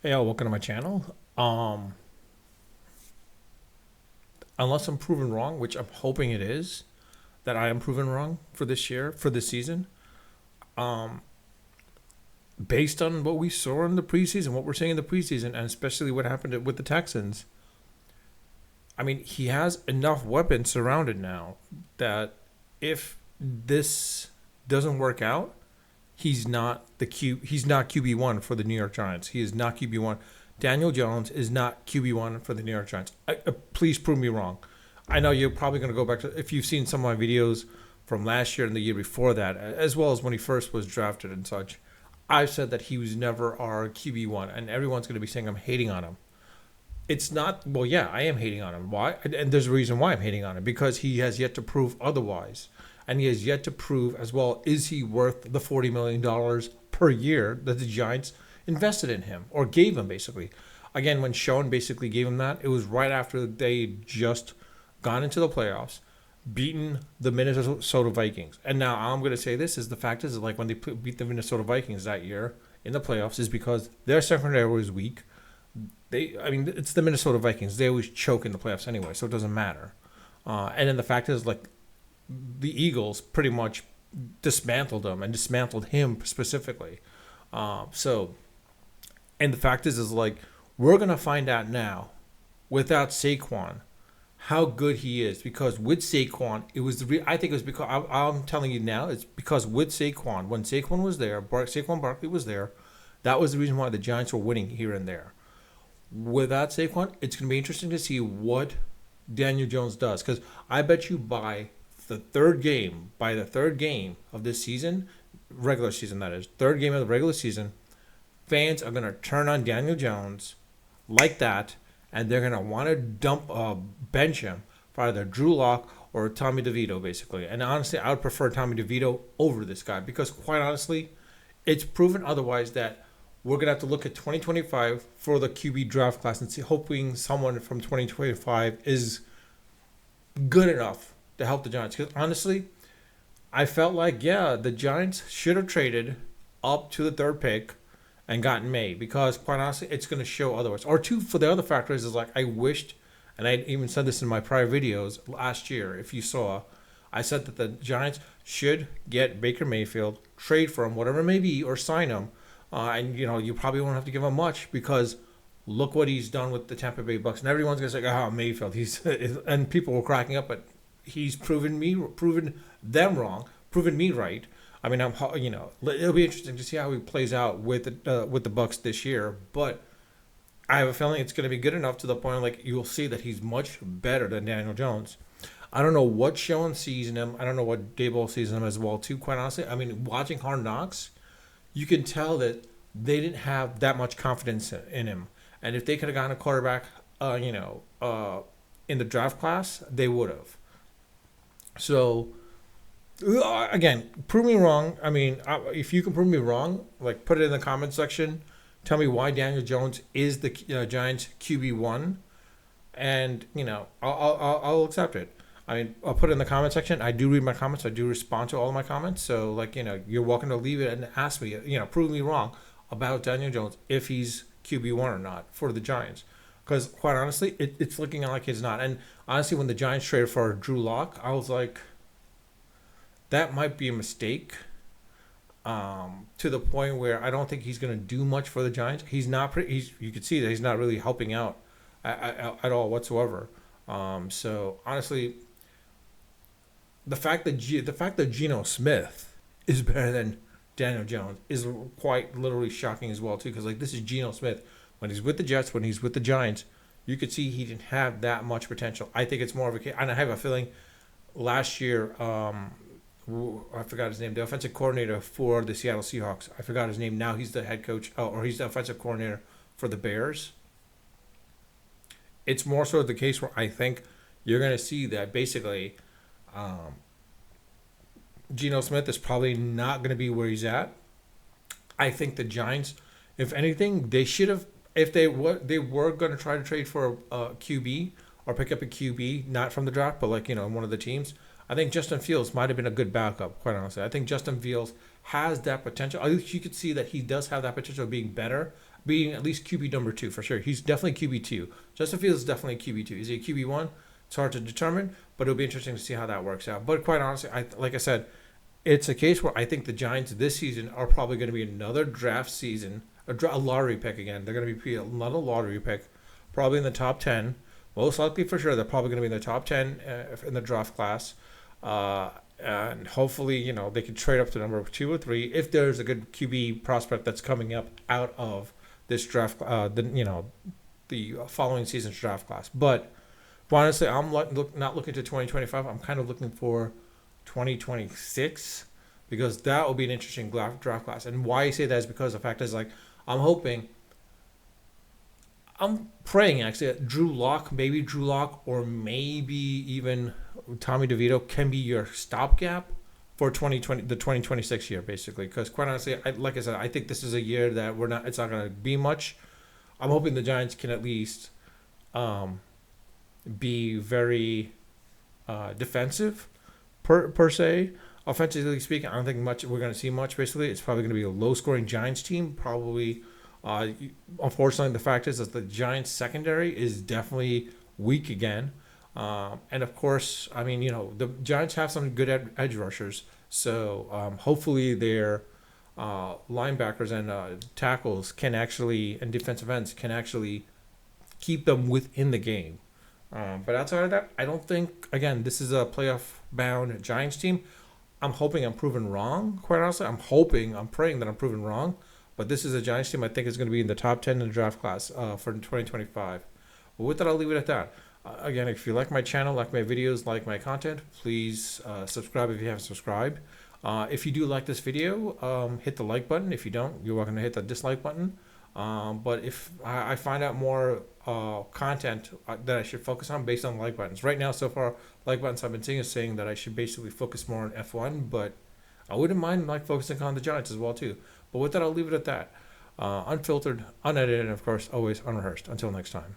Hey, y'all, welcome to my channel. Unless I'm proven wrong, which I'm hoping it is, that I am proven wrong for this year, for this season, based on what we saw in the preseason, what we're seeing in the preseason, and especially what happened with the Texans. I mean, he has enough weapons surrounded now that if this doesn't work out, he's not QB1 for the New York Giants. He is not QB1. Daniel Jones is not QB1 for the New York Giants. Please prove me wrong. I know you're probably going to go back to, if you've seen some of my videos from last year and the year before that, as well as when he first was drafted and such. I've said that he was never our QB1, and everyone's going to be saying I'm hating on him. It's not, well, yeah, I am hating on him. Why? And there's a reason why I'm hating on him, because he has yet to prove otherwise. And he has yet to prove as well, is he worth the $40 million per year that the Giants invested in him or gave him, basically. Again, when Sean basically gave him that, it was right after they just gone into the playoffs, beaten the Minnesota Vikings. And now I'm going to say this is the fact is like when they beat the Minnesota Vikings that year in the playoffs is because their secondary was weak. I mean, it's the Minnesota Vikings. They always choke in the playoffs anyway, so it doesn't matter. And then the fact is, like, the Eagles pretty much dismantled them and dismantled him specifically. So, and the fact is like, we're gonna find out now, without Saquon, how good he is, because with Saquon, it was I think it was because I'm telling you now, it's because with Saquon, when Saquon was there, Saquon Barkley was there, that was the reason why the Giants were winning here and there. Without Saquon, it's going to be interesting to see what Daniel Jones does. Because I bet you by the third game of this season, regular season that is, third game of the regular season, fans are going to turn on Daniel Jones like that, and they're going to want to bench him for either Drew Lock or Tommy DeVito, basically. And honestly, I would prefer Tommy DeVito over this guy because, quite honestly, it's proven otherwise that we're going to have to look at 2025 for the QB draft class and see, hoping someone from 2025 is good enough to help the Giants. Because honestly, I felt like, yeah, the Giants should have traded up to the third pick and gotten May, because quite honestly, it's going to show otherwise. Or two, for the other factors is like, I wished, and I even said this in my prior videos last year, if you saw, I said that the Giants should get Baker Mayfield, trade for him, whatever it may be, or sign him. And you probably won't have to give him much, because look what he's done with the Tampa Bay Bucks, and everyone's gonna say, "Oh, Mayfield." And people were cracking up, but he's proven them wrong, proven me right. I mean, it'll be interesting to see how he plays out with the Bucks this year. But I have a feeling it's gonna be good enough to the point like you'll see that he's much better than Daniel Jones. I don't know what Sean sees in him. I don't know what Daboll sees in him as well, too. Quite honestly, I mean, watching Hard Knocks, you can tell that they didn't have that much confidence in him. And if they could have gotten a quarterback, in the draft class, they would have. So, again, prove me wrong. I mean, if you can prove me wrong, like, put it in the comment section. Tell me why Daniel Jones is the Giants QB1, and I'll accept it. I mean, I'll put it in the comment section. I do read my comments. I do respond to all of my comments. So, like, you're welcome to leave it and ask me, prove me wrong about Daniel Jones, if he's QB1 or not for the Giants. Because, quite honestly, it's looking like he's not. And honestly, when the Giants traded for Drew Lock, I was like, that might be a mistake, to the point where I don't think he's going to do much for the Giants. He's not. You can see that he's not really helping out at all whatsoever. So, honestly, the fact that Geno Smith is better than Daniel Jones is quite literally shocking as well too. Because like, this is Geno Smith when he's with the Jets, when he's with the Giants, you could see he didn't have that much potential. I think it's more of a case, and I have a feeling last year, I forgot his name, the offensive coordinator for the Seattle Seahawks. I forgot his name. Now he's the head coach, or he's the offensive coordinator for the Bears. It's more so the case where I think you're going to see that basically, Geno Smith is probably not going to be where he's at. I think the Giants, if anything, they should have, if they were going to try to trade for a QB or pick up a QB, not from the draft, but like, one of the teams, I think Justin Fields might have been a good backup, quite honestly. I think Justin Fields has that potential. At least you could see that he does have that potential of being better being at least QB number two for sure. He's definitely QB2. Justin Fields is definitely QB2. Is he a QB1? It's hard to determine, but it'll be interesting to see how that works out. But quite honestly, like I said, it's a case where I think the Giants this season are probably going to be another draft season, a lottery pick again. They're going to be another lottery pick, probably in the top 10. Most likely for sure, they're probably going to be in the top 10 in the draft class. And hopefully, they can trade up to number 2 or 3 if there's a good QB prospect that's coming up out of this draft, the following season's draft class. But honestly, I'm not looking to 2025. I'm kind of looking for 2026 because that will be an interesting draft class. And why I say that is because the fact is, like, I'm praying actually that Drew Lock, or maybe even Tommy DeVito can be your stopgap for 2020, the 2026 year, basically. Because quite honestly, like I said, I think this is a year that it's not going to be much. I'm hoping the Giants can at least be very defensive per se. Offensively speaking, I don't think we're going to see much. Basically, it's probably going to be a low-scoring Giants team. Probably, unfortunately, the fact is that the Giants secondary is definitely weak again. And of course, I mean, the Giants have some good edge rushers. So hopefully their linebackers and tackles and defensive ends can actually keep them within the game. But outside of that, I don't think, again, this is a playoff-bound Giants team. I'm hoping I'm proven wrong, quite honestly. I'm praying that I'm proven wrong. But this is a Giants team I think is going to be in the top 10 in the draft class for 2025. But with that, I'll leave it at that. Again, if you like my channel, like my videos, like my content, please subscribe if you haven't subscribed. If you do like this video, hit the like button. If you don't, you're welcome to hit the dislike button. But if I find out more content that I should focus on based on like buttons. Right now, so far, like buttons I've been seeing is saying that I should basically focus more on F1, but I wouldn't mind focusing on the Giants as well too. But with that, I'll leave it at that. Unfiltered, unedited, and of course, always unrehearsed. Until next time.